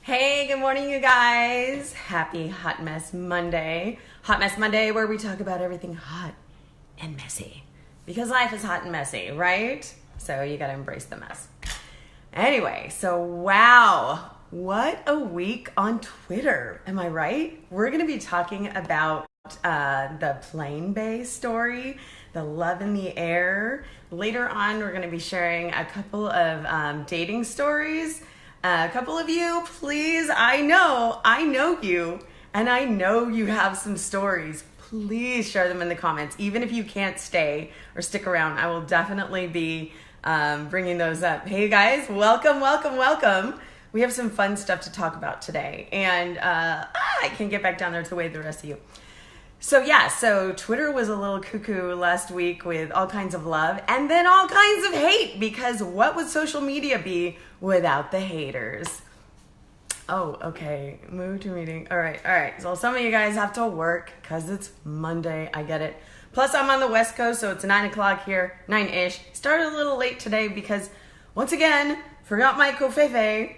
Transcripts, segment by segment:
Hey, good morning, you guys. Happy Hot Mess Monday. Hot Mess Monday, where we talk about everything hot and messy. Because life is hot and messy, right? So you gotta embrace the mess. Anyway, so wow, what a week on Twitter. Am I right? We're gonna be talking about the Plane Bay story, the love in the air. Later on, we're gonna be sharing a couple of dating stories. A couple of you, please, I know you, and I know you have some stories. Please share them in the comments. Even if you can't stay or stick around, I will definitely be bringing those up. Hey guys, welcome. We have some fun stuff to talk about today, and I can get back down there to wave the rest of you. So Twitter was a little cuckoo last week with all kinds of love and then all kinds of hate, because what would social media be without the haters? Oh, okay. Move to meeting. All right. So some of you guys have to work because it's Monday. I get it. Plus, I'm on the West Coast, so it's 9 o'clock here, 9-ish. Started a little late today because, once again, forgot my covfefe.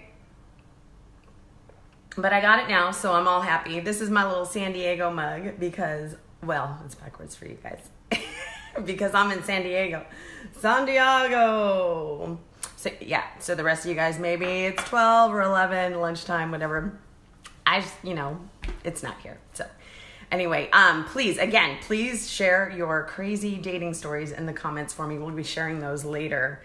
But I got it now, so I'm all happy. This is my little San Diego mug because, well, it's backwards for you guys. Because I'm in San Diego. San Diego! So the rest of you guys, maybe it's 12 or 11, lunchtime, whatever. It's not here. So anyway, please share your crazy dating stories in the comments for me. We'll be sharing those later.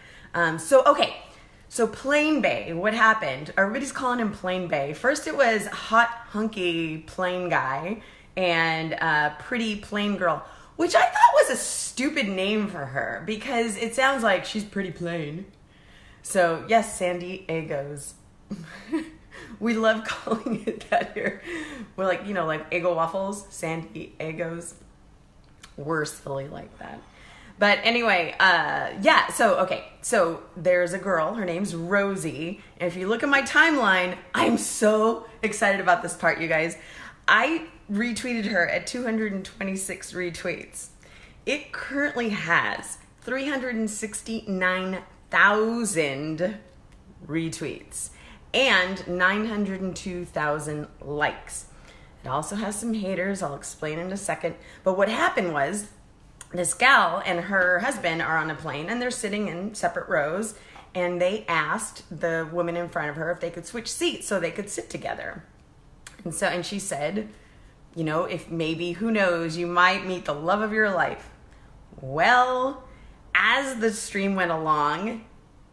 So Plane Bay, what happened? Everybody's calling him Plane Bay. First it was hot, hunky plane guy and pretty plane girl, which I thought was a stupid name for her because it sounds like she's pretty plain. So yes, San Diego's. We love calling it that here. We're like Eggo waffles, San Diego's. We're silly like that. But anyway, so there's a girl, her name's Rosie, and if you look at my timeline, I'm so excited about this part, you guys. I retweeted her at 226 retweets. It currently has 369,000 retweets and 902,000 likes. It also has some haters, I'll explain in a second, but what happened was, this gal and her husband are on a plane and they're sitting in separate rows, and they asked the woman in front of her if they could switch seats so they could sit together. And she said, if maybe, who knows, you might meet the love of your life. Well, as the stream went along,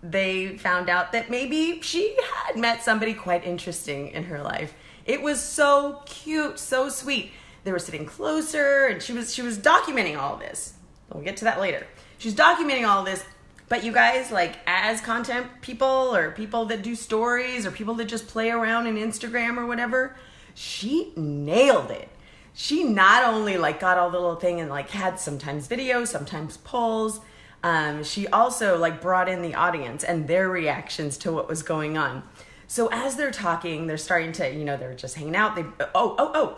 they found out that maybe she had met somebody quite interesting in her life. It was so cute, so sweet. They were sitting closer, and she was documenting all of this. We'll get to that later. She's documenting all of this, but you guys, as content people or people that do stories or people that just play around in Instagram or whatever, she nailed it. She not only got all the little thing and had sometimes videos, sometimes polls. She also brought in the audience and their reactions to what was going on. So as they're talking, they're starting to, they're just hanging out.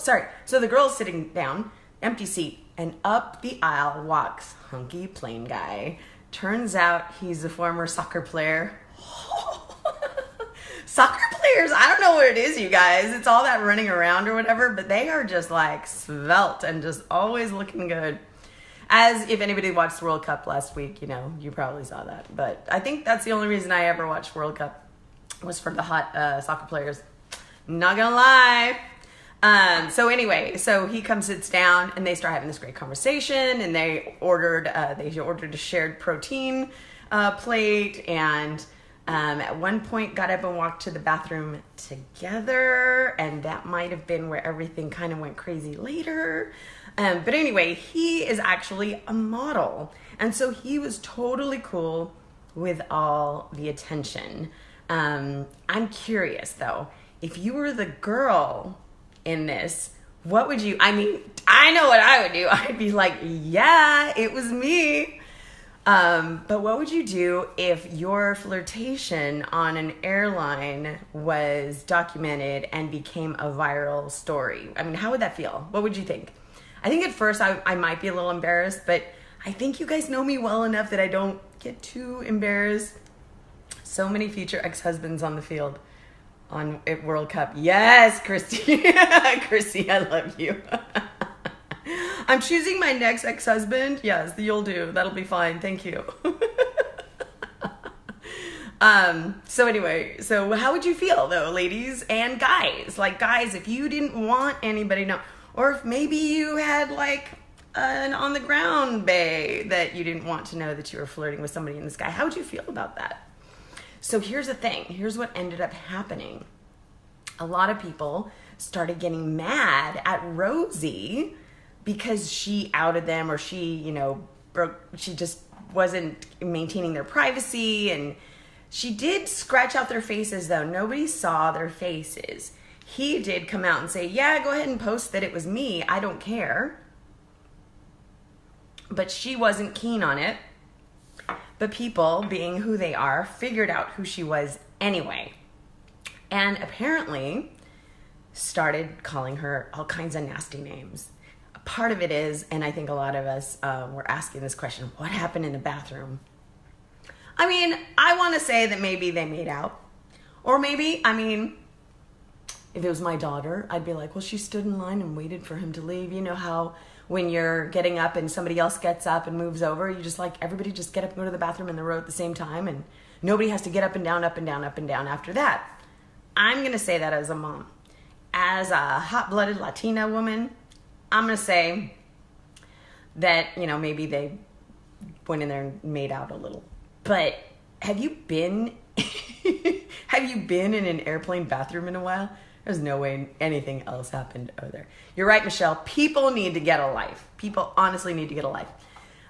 Sorry. So the girl's sitting down, empty seat, and up the aisle walks hunky plane guy. Turns out he's a former soccer player. Soccer players, I don't know what it is, you guys. It's all that running around or whatever, but they are just svelte and just always looking good. As if anybody watched the World Cup last week, you probably saw that. But I think that's the only reason I ever watched World Cup, was for the hot soccer players. Not gonna lie. So he comes, sits down, and they start having this great conversation, and they ordered a shared protein plate, and at one point got up and walked to the bathroom together, and that might have been where everything kind of went crazy later. But anyway, he is actually a model, and so he was totally cool with all the attention. I'm curious though, if you were the girl in this, what would you, I know what I would do. I'd be like, yeah, it was me. But what would you do if your flirtation on an airline was documented and became a viral story? How would that feel? What would you think? I think at first I might be a little embarrassed, but I think you guys know me well enough that I don't get too embarrassed. So many future ex-husbands on the field. on at World Cup. Yes, Christy. Christy, I love you. I'm choosing my next ex-husband. Yes, you'll do. That'll be fine. Thank you. So anyway, so how would you feel though, ladies and guys? Like, guys, if you didn't want anybody to know, or if maybe you had like an on the ground bae that you didn't want to know that you were flirting with somebody in the sky, how would you feel about that? So here's the thing. Here's what ended up happening. A lot of people started getting mad at Rosie because she outed them, or she just wasn't maintaining their privacy. And she did scratch out their faces, though. Nobody saw their faces. He did come out and say, yeah, go ahead and post that it was me. I don't care. But she wasn't keen on it. But people, being who they are, figured out who she was anyway. And apparently started calling her all kinds of nasty names. A part of it is, and I think a lot of us were asking this question, what happened in the bathroom? I mean, I want to say that maybe they made out. Or maybe, I mean, if it was my daughter, I'd be like, well, she stood in line and waited for him to leave. You know how when you're getting up and somebody else gets up and moves over, you just like, everybody just get up and go to the bathroom in the row at the same time, and nobody has to get up and down, up and down, up and down after that. I'm going to say that as a mom. As a hot-blooded Latina woman, I'm going to say that, maybe they went in there and made out a little. But have you been in an airplane bathroom in a while? There's no way anything else happened over there. You're right, Michelle. People need to get a life. People honestly need to get a life.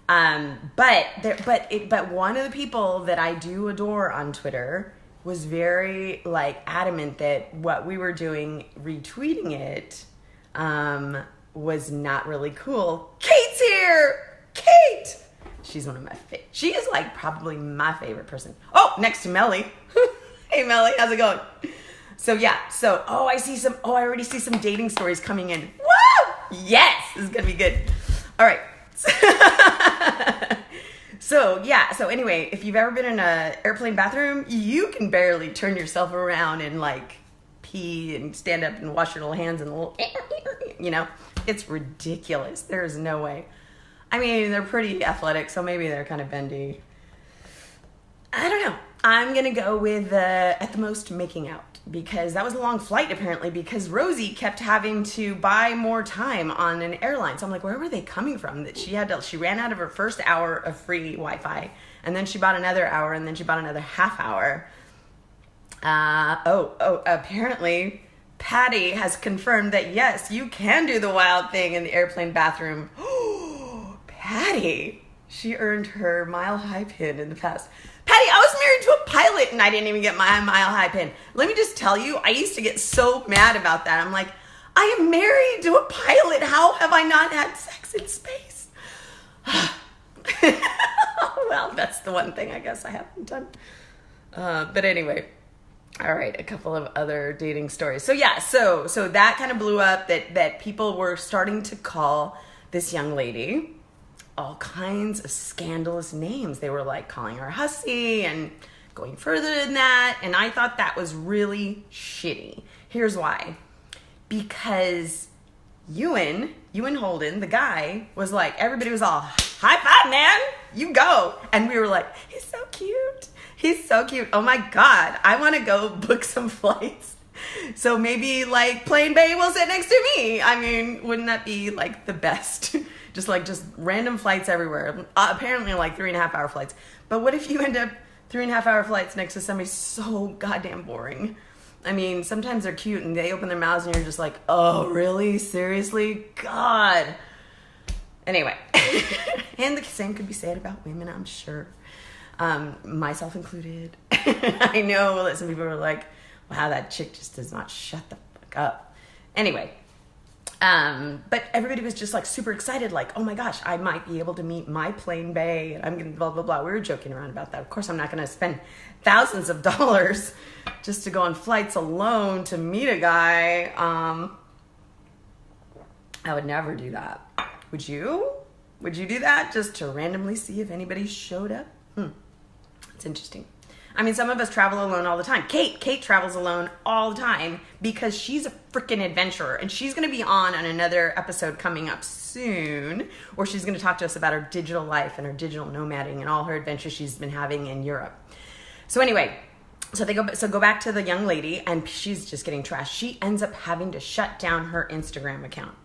But one of the people that I do adore on Twitter was very adamant that what we were doing, retweeting it, was not really cool. Kate's here. Kate. She's one of my favorite. She is probably my favorite person. Oh, next to Melly. Hey, Melly, how's it going? So yeah, I already see some dating stories coming in. Woo! Yes, this is gonna be good. All right. So anyway, if you've ever been in an airplane bathroom, you can barely turn yourself around and pee and stand up and wash your little hands and it's ridiculous. There's no way. I mean, they're pretty athletic, so maybe they're kind of bendy. I don't know. I'm going to go with, at the most, making out. Because that was a long flight, apparently, because Rosie kept having to buy more time on an airline. So I'm like, where were they coming from? That she ran out of her first hour of free Wi-Fi, and then she bought another hour, and then she bought another half hour. Apparently, Patty has confirmed that, yes, you can do the wild thing in the airplane bathroom. Patty, she earned her Mile High pin in the past. Patty, I was married to a pilot and I didn't even get my Mile High pin. Let me just tell you, I used to get so mad about that. I'm like, I am married to a pilot. How have I not had sex in space? Well, that's the one thing I guess I haven't done. But anyway, all right, a couple of other dating stories. So yeah, so that kind of blew up that people were starting to call this young lady all kinds of scandalous names. They were calling her hussy and going further than that. And I thought that was really shitty. Here's why. Because Ewan Holden, the guy, was everybody was all, high five, man, you go. And we were like, he's so cute. He's so cute. Oh my God, I want to go book some flights. So maybe Plane Bay will sit next to me. I mean, wouldn't that be the best? just random flights everywhere. Apparently 3.5 hour flights. But what if you end up 3.5 hour flights next to somebody so goddamn boring? I mean, sometimes they're cute and they open their mouths and you're just like, oh, really? Seriously? God. Anyway. And the same could be said about women, I'm sure. Myself included. I know that some people are like, wow, that chick just does not shut the fuck up. Anyway. But everybody was just super excited, oh my gosh, I might be able to meet my plane bae, and I'm gonna blah, blah, blah. We were joking around about that. Of course, I'm not gonna spend thousands of dollars just to go on flights alone to meet a guy. I would never do that. Would you? Would you do that just to randomly see if anybody showed up? It's interesting. I mean, some of us travel alone all the time. Kate travels alone all the time because she's a freaking adventurer, and she's going to be on another episode coming up soon, where she's going to talk to us about her digital life and her digital nomading and all her adventures she's been having in Europe. So anyway, go back to the young lady, and she's just getting trashed. She ends up having to shut down her Instagram account.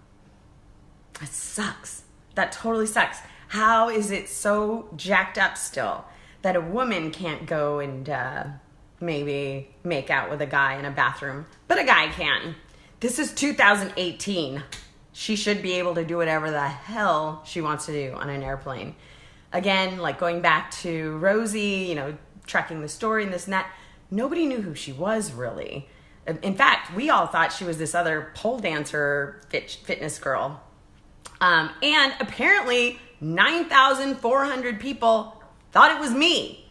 That sucks. That totally sucks. How is it so jacked up still that a woman can't go and maybe make out with a guy in a bathroom, but a guy can? This is 2018. She should be able to do whatever the hell she wants to do on an airplane. Again, like going back to Rosie, tracking the story and this and that, nobody knew who she was really. In fact, we all thought she was this other pole dancer fitness girl. And apparently 9,400 people thought it was me.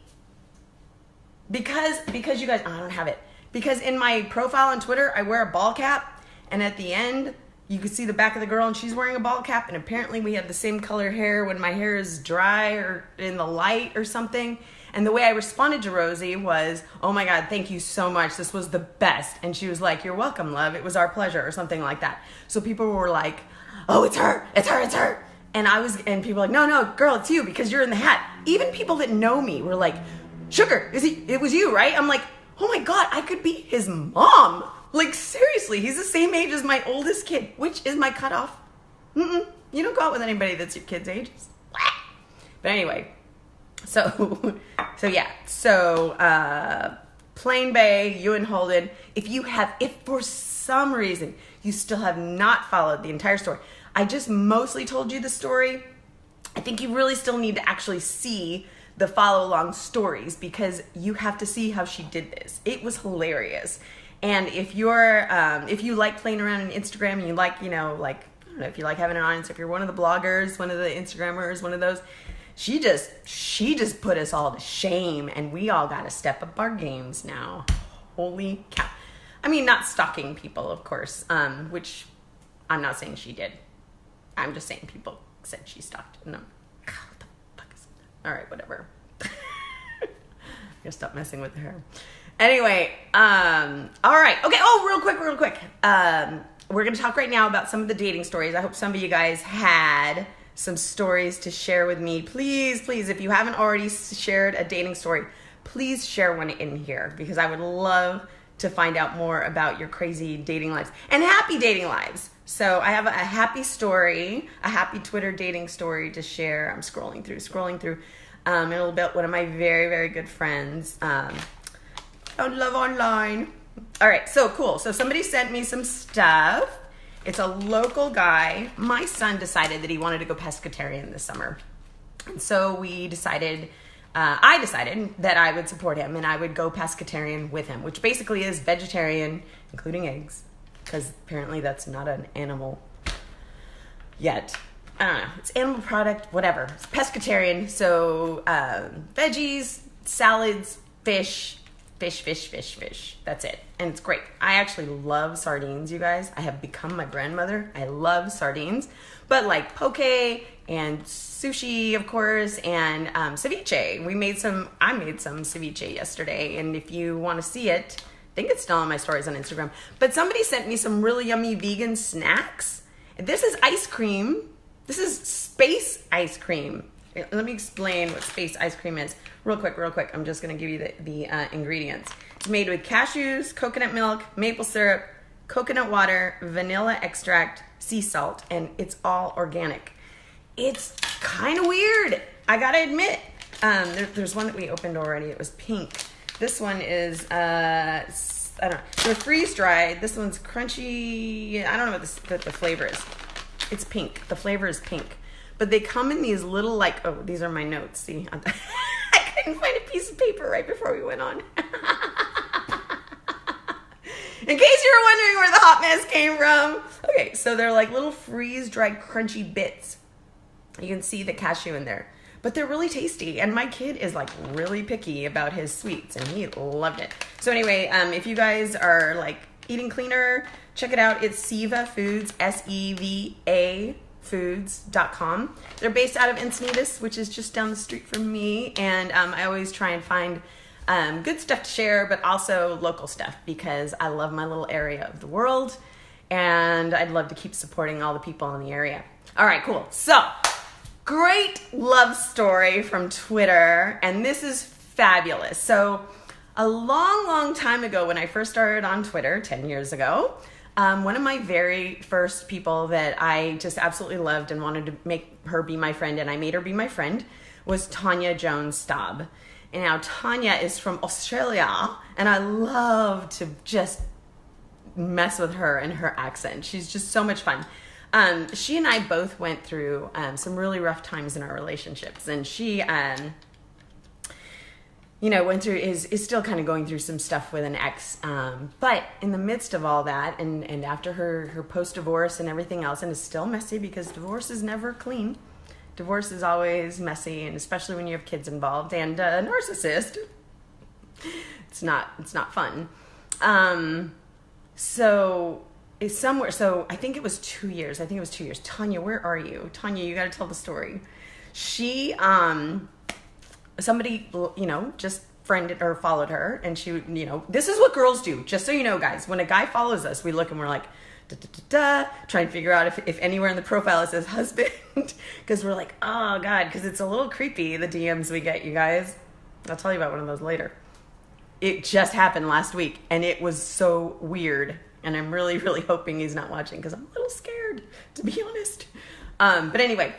Because you guys, I don't have it. Because in my profile on Twitter, I wear a ball cap, and at the end, you can see the back of the girl, and she's wearing a ball cap, and apparently we have the same color hair when my hair is dry or in the light or something. And the way I responded to Rosie was, "Oh my God, thank you so much. This was the best." And she was like, "You're welcome, love. It was our pleasure," or something like that. So people were like, "Oh, it's her. And people were like, no, girl, it's you because you're in the hat." Even people that know me were like, "Sugar, it was you, right?" I'm like, oh my God, I could be his mom. Like, seriously, he's the same age as my oldest kid, which is my cutoff. You don't go out with anybody that's your kid's age. But anyway, so Plane Bay, you and Holden, if for some reason you still have not followed the entire story, I just mostly told you the story. I think you really still need to actually see the follow-along stories because you have to see how she did this. It was hilarious. And if you like playing around on Instagram and you like, I don't know, if you like having an audience, if you're one of the bloggers, one of the Instagrammers, one of those, she just put us all to shame, and we all got to step up our games now. Holy cow. I mean, not stalking people, of course, which I'm not saying she did. I'm just saying people said she stalked. No. What the fuck is that? All right, whatever. I'm gonna stop messing with her. Anyway, all right. Okay, real quick. We're gonna talk right now about some of the dating stories. I hope some of you guys had some stories to share with me. Please, if you haven't already shared a dating story, please share one in here because I would love to find out more about your crazy dating lives and happy dating lives. So I have a happy story, a happy Twitter dating story to share. I'm scrolling through a little bit. One of my very, very good friends found love online. All right, so cool. So somebody sent me some stuff. It's a local guy. My son decided that he wanted to go pescatarian this summer. And so I decided that I would support him and I would go pescatarian with him, which basically is vegetarian, including eggs, because apparently that's not an animal yet. I don't know. It's animal product, whatever. It's pescatarian, so veggies, salads, fish. That's it. And it's great. I actually love sardines, you guys. I have become my grandmother. I love sardines. But like poke and sushi, of course, and ceviche. I made some ceviche yesterday. And if you want to see it, I think it's still on my stories on Instagram. But somebody sent me some really yummy vegan snacks. This is ice cream. This is space ice cream. Let me explain what space ice cream is. Real quick. I'm just going to give you the ingredients. It's made with cashews, coconut milk, maple syrup, coconut water, vanilla extract, sea salt, and it's all organic. It's kind of weird, I got to admit. There's one that we opened already. It was pink. This one is, I don't know. They're freeze-dried. This one's crunchy. I don't know what the flavor is. It's pink. The flavor is pink. But they come in these little, these are my notes. See, I couldn't find a piece of paper right before we went on. In case you were wondering where the hot mess came from. Okay, so they're like little freeze-dried crunchy bits. You can see the cashew in there. But they're really tasty. And my kid is like really picky about his sweets. And he loved it. So anyway, if you guys are like eating cleaner, check it out. It's Seva Foods, SEVA foods.com. They're based out of Encinitas, which is just down the street from me, and I always try and find Good stuff to share, but also local stuff because I love my little area of the world and I'd love to keep supporting all the people in the area. All right, cool. So, great love story from Twitter, and this is fabulous. So, a long time ago when I first started on Twitter, 10 years ago, one of my very first people that I just absolutely loved and wanted to make her be my friend, and I made her be my friend, was Tanya Jones Staub. And now Tanya is from Australia, and I love to just mess with her and her accent. She's just so much fun. She and I both went through some really rough times in our relationships, and she went through, is still kind of going through some stuff with an ex. But in the midst of all that, and after her post-divorce and everything else, and it's still messy because divorce is never clean. Divorce is always messy, and especially when you have kids involved and a narcissist, it's not fun. So I think it was 2 years. Tanya, where are you? Tanya, you got to tell the story. She, somebody, just friended or followed her, and she, this is what girls do. Just so you know, guys, when a guy follows us, we look and we're like, try and figure out if anywhere in the profile it says husband, because we're like, oh God, because it's a little creepy, the DMs we get, you guys. I'll tell you about one of those later. It just happened last week, and it was so weird, and I'm really hoping he's not watching, because I'm a little scared, to be honest. But anyway,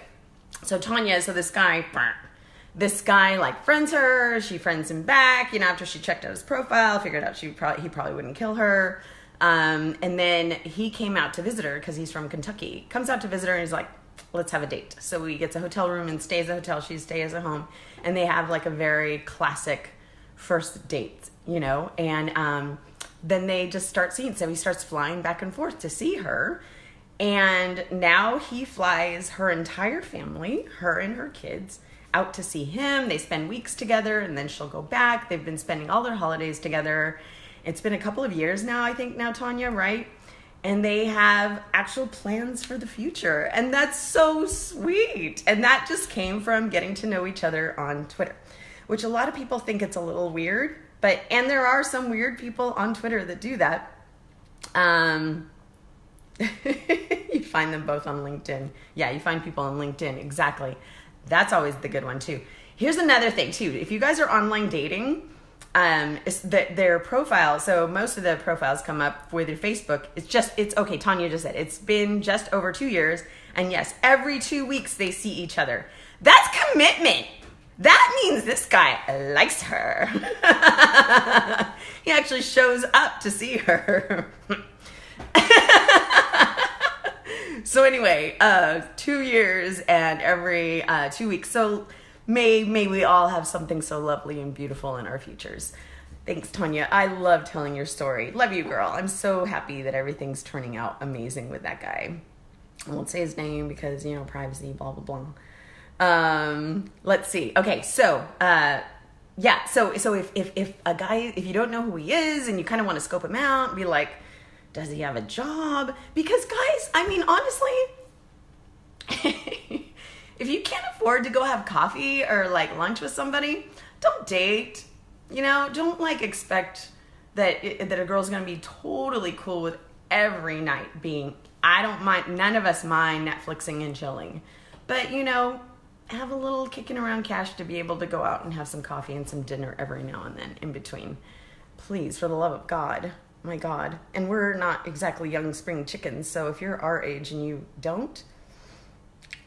so Tanya, this guy like friends her, she friends him back, after she checked out his profile, figured out he probably wouldn't kill her. And then he came out to visit her because he's from Kentucky. Comes out to visit her and he's like, let's have a date. So he gets a hotel room and stays at a hotel. She stays at home. And they have like a very classic first date, and then they just start seeing. So he starts flying back and forth to see her. And now he flies her entire family, her and her kids, out to see him. They spend weeks together and then she'll go back. They've been spending all their holidays together. It's been a couple of years now, I think now, Tanya, right? And they have actual plans for the future. And that's so sweet. And that just came from getting to know each other on Twitter, which a lot of people think it's a little weird. And there are some weird people on Twitter that do that. You find them both on LinkedIn. Yeah, you find people on LinkedIn. Exactly. That's always the good one, too. Here's another thing, too. If you guys are online dating, their profile, so most of the profiles come up with your Facebook. It's okay, Tanya just said, it's been just over 2 years. And yes, every 2 weeks they see each other. That's commitment. That means this guy likes her. He actually shows up to see her. So anyway, 2 years and every 2 weeks. So may we all have something so lovely and beautiful in our futures. Thanks, Tanya. I love telling your story. Love you, girl. I'm so happy that everything's turning out amazing with that guy. I won't say his name because, privacy, blah, blah, blah. Let's see. Okay, so, yeah. So if a guy, if you don't know who he is and you kind of want to scope him out, be like, does he have a job? Because guys, I mean, honestly, if you can't afford to go have coffee or like lunch with somebody, don't date. Don't like expect that a girl's going to be totally cool with every night being, I don't mind, none of us mind Netflixing and chilling. But, have a little kicking around cash to be able to go out and have some coffee and some dinner every now and then in between. Please, for the love of God. My God. And we're not exactly young spring chickens, so if you're our age and you don't,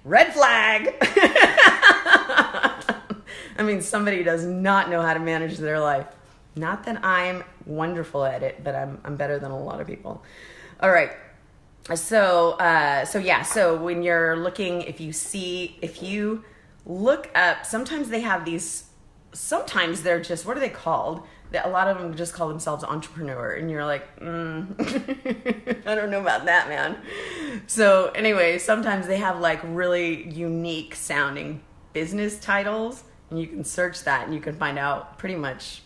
red flag. I mean, somebody does not know how to manage their life. Not that I'm wonderful at it, but I'm better than a lot of people. All right. So when you're looking, if you look up, sometimes they have these, sometimes they're just, what are they called? A lot of them just call themselves entrepreneur, and you're like, I don't know about that, man. So anyway, sometimes they have like really unique sounding business titles, and you can search that and you can find out pretty much,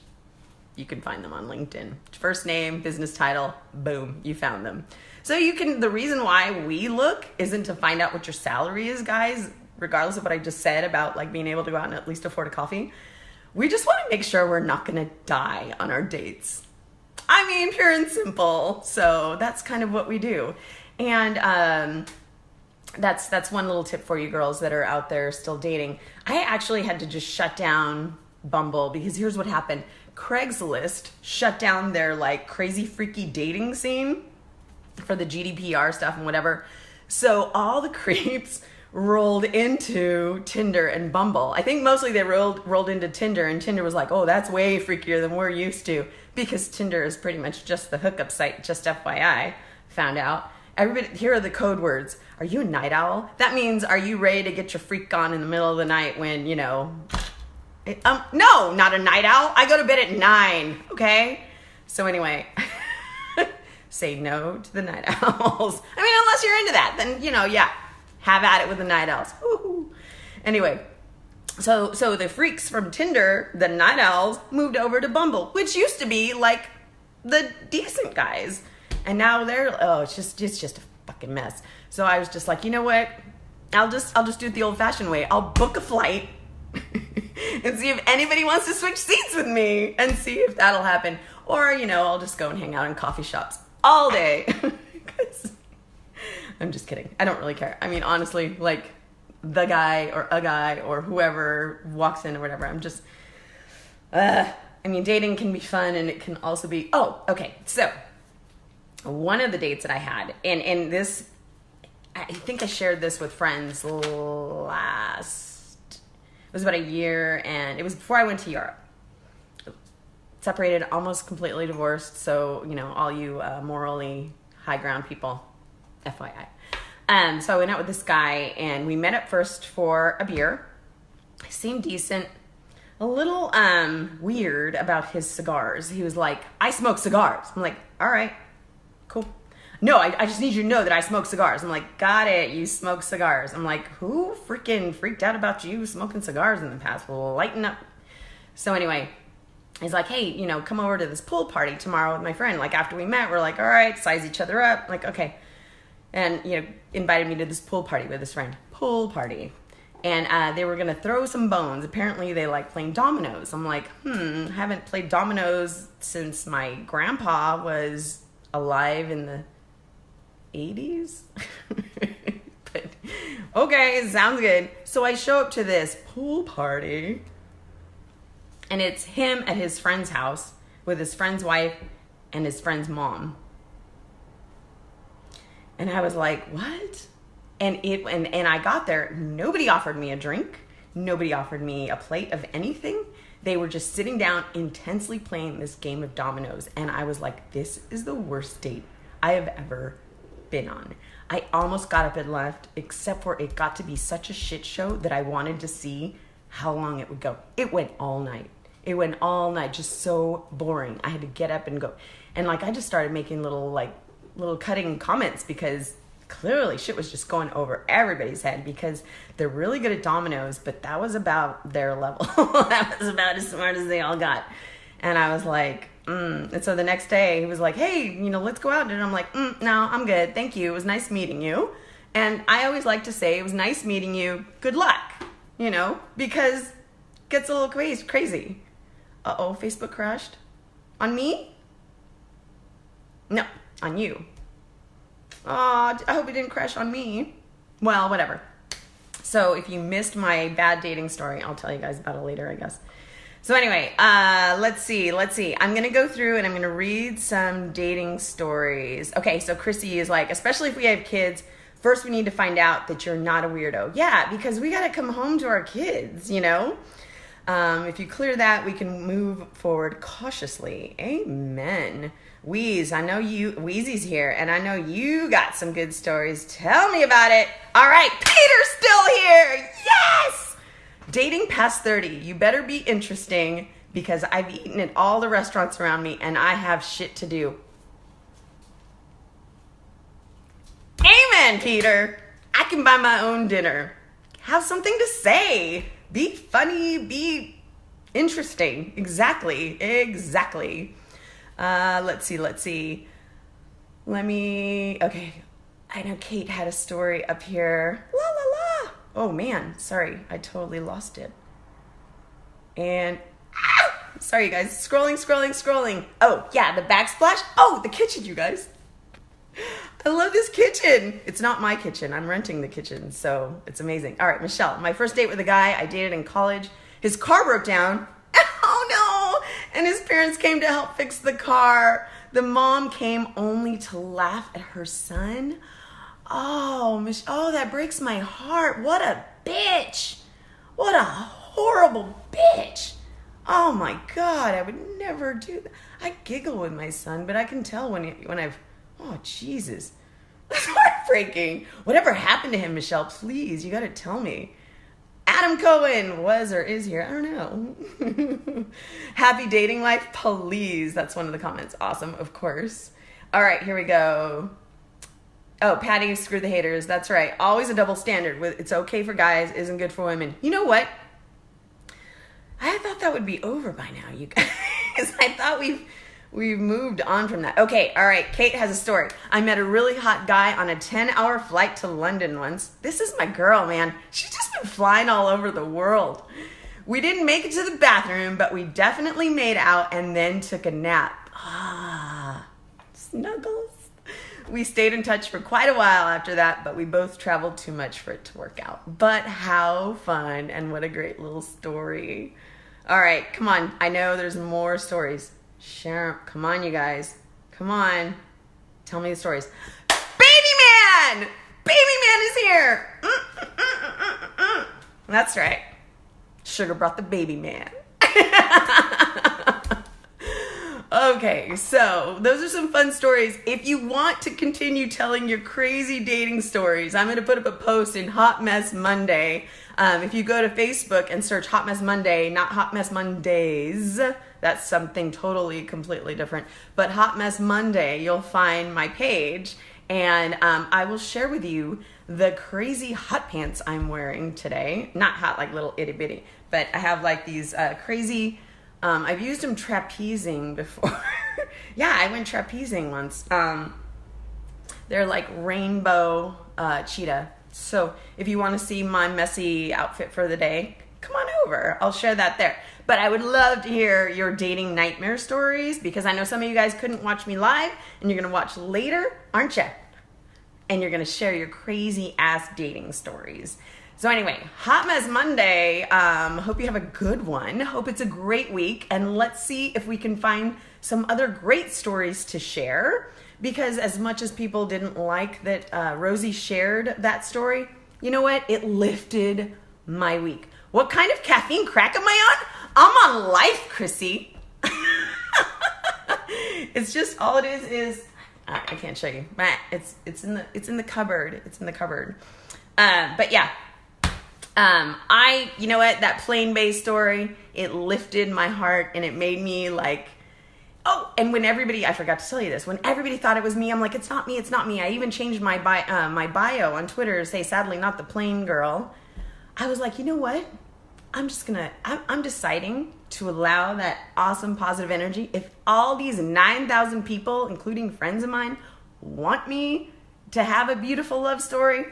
you can find them on LinkedIn. First name, business title, boom, you found them. So the reason why we look isn't to find out what your salary is, guys, regardless of what I just said about like being able to go out and at least afford a coffee. We just want to make sure we're not going to die on our dates. I mean, pure and simple. So that's kind of what we do. And that's one little tip for you girls that are out there still dating. I actually had to just shut down Bumble because here's what happened. Craigslist shut down their like crazy freaky dating scene for the GDPR stuff and whatever. So all the creeps rolled into Tinder and Bumble. I think mostly they rolled into Tinder, and Tinder was like, oh, that's way freakier than we're used to, because Tinder is pretty much just the hookup site, just FYI, found out. Everybody, here are the code words. Are you a night owl? That means, are you ready to get your freak on in the middle of the night when, you know... no, not a night owl. I go to bed at 9, okay? So anyway... say no to the night owls. I mean, unless you're into that, then, you know, yeah, have at it with the night owls. Woo-hoo. Anyway, so the freaks from Tinder, the night owls, moved over to Bumble, which used to be like the decent guys. And now it's just a fucking mess. So I was just like, you know what? I'll just do it the old fashioned way. I'll book a flight and see if anybody wants to switch seats with me and see if that'll happen. Or, you know, I'll just go and hang out in coffee shops all day. I'm just kidding. I don't really care. I mean, honestly, like the guy or a guy or whoever walks in or whatever, I'm just, I mean, dating can be fun, and it can also be, okay. So one of the dates that I had, and this, I think I shared this with friends it was about a year, and it was before I went to Europe. Separated, almost completely divorced. So, you know, all you morally high ground people, FYI. So I went out with this guy, and we met up first for a beer. He seemed decent. A little weird about his cigars. He was like, I smoke cigars. I'm like, all right, cool. No, I just need you to know that I smoke cigars. I'm like, got it, you smoke cigars. I'm like, who freaking freaked out about you smoking cigars in the past? Well, lighten up. So anyway, he's like, hey, you know, come over to this pool party tomorrow with my friend. Like, after we met, we're like, all right, size each other up. Like, okay. And, you know, invited me to this pool party with his friend. Pool party. And they were going to throw some bones. Apparently, they like playing dominoes. I'm like, haven't played dominoes since my grandpa was alive in the 80s. But, okay, sounds good. So I show up to this pool party. And it's him at his friend's house with his friend's wife and his friend's mom. And I was like, what? And I got there. Nobody offered me a drink. Nobody offered me a plate of anything. They were just sitting down intensely playing this game of dominoes. And I was like, this is the worst date I have ever been on. I almost got up and left, except for it got to be such a shit show that I wanted to see how long it would go. It went all night. It went all night, just so boring. I had to get up and go. And like, I just started making little cutting comments, because clearly shit was just going over everybody's head, because they're really good at dominoes, but that was about their level. That was about as smart as they all got. And I was like, And so the next day he was like, hey, you know, let's go out. And I'm like, no, I'm good. Thank you. It was nice meeting you. And I always like to say, it was nice meeting you. Good luck, you know, because it gets a little crazy. Uh-oh, Facebook crashed. On me? No, on you. I hope it didn't crash on me. Well, whatever. So if you missed my bad dating story, I'll tell you guys about it later, I guess. So anyway, let's see. I'm going to go through and I'm going to read some dating stories. Okay, so Chrissy is like, especially if we have kids, first we need to find out that you're not a weirdo. Yeah, because we got to come home to our kids, you know? If you clear that, we can move forward cautiously. Amen. Wheeze, I know you, Wheezy's here, and I know you got some good stories. Tell me about it. All right, Peter's still here. Yes! Dating past 30. You better be interesting, because I've eaten at all the restaurants around me, and I have shit to do. Amen, Peter. I can buy my own dinner. Have something to say. Be funny, be interesting. Exactly. Let's see. Okay. I know Kate had a story up here. La la la. Oh man, sorry. I totally lost it. And Sorry, you guys. Scrolling. Oh, yeah, the backsplash. Oh, the kitchen, you guys. I love this kitchen. It's not my kitchen. I'm renting the kitchen, so it's amazing. All right, Michelle, my first date with a guy I dated in college. His car broke down. Oh, no. And his parents came to help fix the car. The mom came only to laugh at her son. Oh, that breaks my heart. What a bitch. What a horrible bitch. Oh my God, I would never do that. I giggle with my son, but I can tell when I've, oh Jesus. That's heartbreaking. Whatever happened to him, Michelle, please, you gotta tell me. Adam Cohen was or is here. I don't know. Happy dating life, please. That's one of the comments. Awesome, of course. All right, here we go. Oh, Patty, screw the haters. That's right. Always a double standard. It's okay for guys, isn't good for women. You know what? I thought that would be over by now, you guys. I thought we've moved on from that. Okay, all right. Kate has a story. I met a really hot guy on a 10-hour flight to London once. This is my girl, man. She's just been flying all over the world. We didn't make it to the bathroom, but we definitely made out and then took a nap. Snuggles. We stayed in touch for quite a while after that, but we both traveled too much for it to work out. But how fun, and what a great little story. All right, come on. I know there's more stories. Share them. Come on, you guys. Come on. Tell me the stories. Baby man! Baby man is here! That's right. Sugar brought the baby man. Okay, so those are some fun stories. If you want to continue telling your crazy dating stories, I'm going to put up a post in Hot Mess Monday. If you go to Facebook and search Hot Mess Monday, not Hot Mess Mondays, that's something totally, completely different. But Hot Mess Monday, you'll find my page, and I will share with you the crazy hot pants I'm wearing today. Not hot like little itty bitty, but I have like these crazy... I've used them trapezing before. Yeah, I went trapezing once. They're like rainbow cheetah. So if you want to see my messy outfit for the day, come on over. I'll share that there. But I would love to hear your dating nightmare stories, because I know some of you guys couldn't watch me live, and you're going to watch later, aren't you? And you're going to share your crazy ass dating stories. So anyway, Hot Mess Monday. Hope you have a good one. Hope it's a great week. And let's see if we can find some other great stories to share. Because as much as people didn't like that Rosie shared that story, you know what? It lifted my week. What kind of caffeine crack am I on? I'm on life, Chrissy. It's just, all it is I can't show you. It's in the cupboard. It's in the cupboard. But yeah. You know what, that Plain Bay story, it lifted my heart, and it made me like, oh, and when everybody, I forgot to tell you this, when everybody thought it was me, I'm like, it's not me. I even changed my bio on Twitter to say, sadly, not the plain girl. I was like, you know what, I'm deciding to allow that awesome positive energy. If all these 9,000 people, including friends of mine, want me to have a beautiful love story,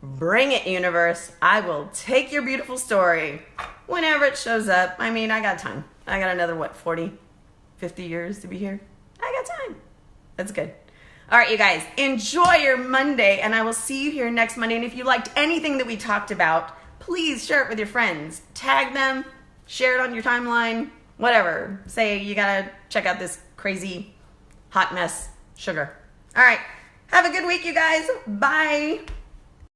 bring it, universe. I will take your beautiful story whenever it shows up. I mean, I got time. I got another, 40, 50 years to be here? I got time. That's good. All right, you guys, enjoy your Monday, and I will see you here next Monday. And if you liked anything that we talked about, please share it with your friends. Tag them, share it on your timeline, whatever. Say you gotta check out this crazy hot mess sugar. All right, have a good week, you guys. Bye.